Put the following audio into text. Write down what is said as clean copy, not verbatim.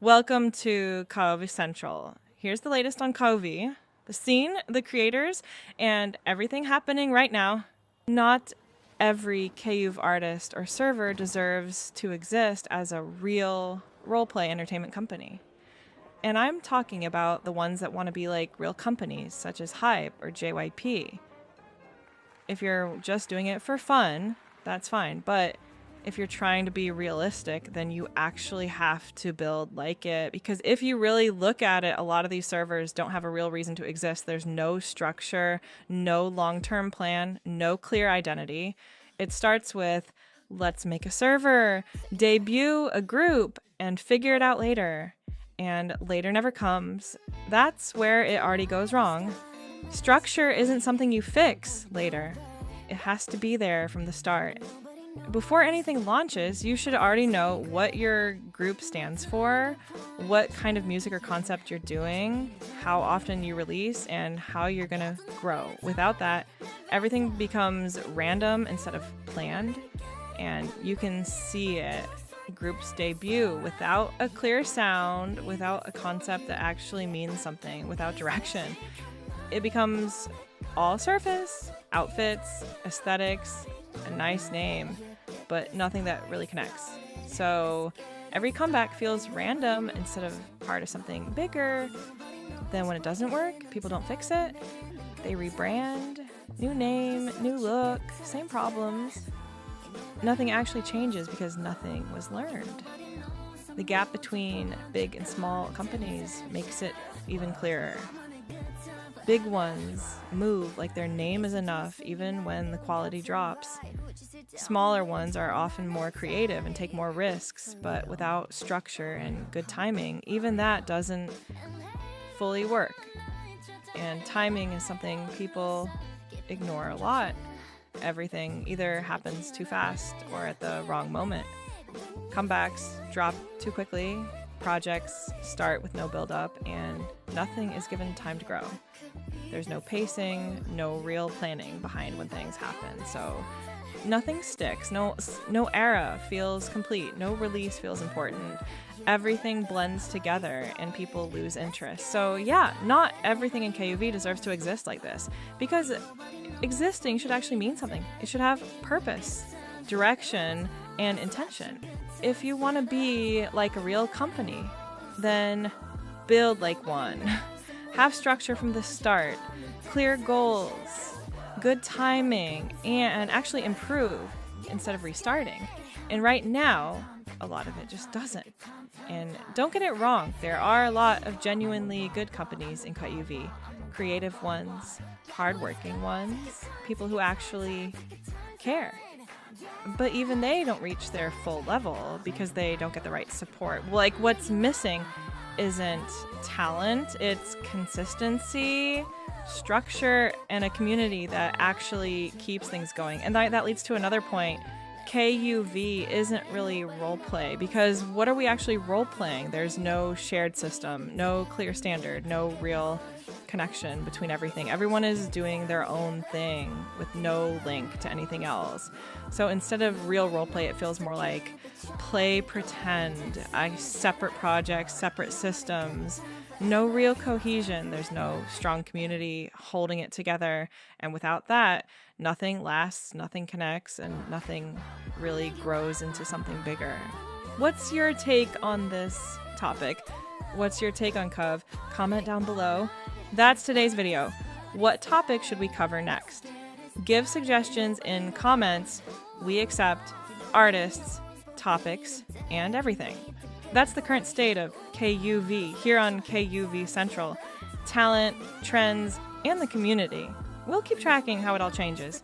Welcome to KUV Central. Here's the latest on KUV, the scene, the creators, and everything happening right now. Not every KUV artist or server deserves to exist as a real roleplay entertainment company. And I'm talking about the ones that want to be like real companies, such as Hype or JYP. If you're just doing it for fun, that's fine. But if you're trying to be realistic, then you actually have to build like it. Because if you really look at it, a lot of these servers don't have a real reason to exist. There's no structure, no long-term plan, no clear identity. It starts with, let's make a server, debut a group, and figure it out later. And later never comes. That's where it already goes wrong. Structure isn't something you fix later. It has to be there from the start. Before anything launches, you should already know what your group stands for, what kind of music or concept you're doing, how often you release, and how you're gonna grow. Without that, everything becomes random instead of planned, and you can see it. Groups debut without a clear sound, without a concept that actually means something, without direction. It becomes all surface, outfits, aesthetics, a nice name, but nothing that really connects. So every comeback feels random instead of part of something bigger. Then when it doesn't work, people don't fix it. They rebrand, new name, new look, same problems. Nothing actually changes because nothing was learned. The gap between big and small companies makes it even clearer. Big ones move like their name is enough even when the quality drops. Smaller ones are often more creative and take more risks, but without structure and good timing, even that doesn't fully work. And timing is something people ignore a lot. Everything either happens too fast or at the wrong moment. Comebacks drop too quickly, projects start with no build-up, and nothing is given time to grow. There's no pacing, no real planning behind when things happen, so nothing sticks. No era feels complete. No release feels important. Everything blends together and people lose interest. So yeah, not everything in KUV deserves to exist like this, because existing should actually mean something. It should have purpose, direction, and intention. If you want to be like a real company, then build like one. Have structure from the start, clear goals, good timing, and actually improve instead of restarting. And right now, a lot of it just doesn't. And don't get it wrong, there are a lot of genuinely good companies in KUV. Creative ones, hardworking ones, people who actually care. But even they don't reach their full level because they don't get the right support. Like, what's missing isn't talent, it's consistency, structure, and a community that actually keeps things going. And that leads to another point. KUV isn't really roleplay, because what are we actually role-playing? There's no shared system, no clear standard, no real connection between everything. Everyone is doing their own thing with no link to anything else. So instead of real roleplay, it feels more like play pretend, separate projects, separate systems, no real cohesion. There's no strong community holding it together. And without that, nothing lasts, nothing connects, and nothing really grows into something bigger. What's your take on this topic? What's your take on KUV? Comment down below. That's today's video. What topic should we cover next? Give suggestions in comments. We accept artists, topics, and everything. That's the current state of KUV here on KUV Central. Talent, trends, and the community. We'll keep tracking how it all changes.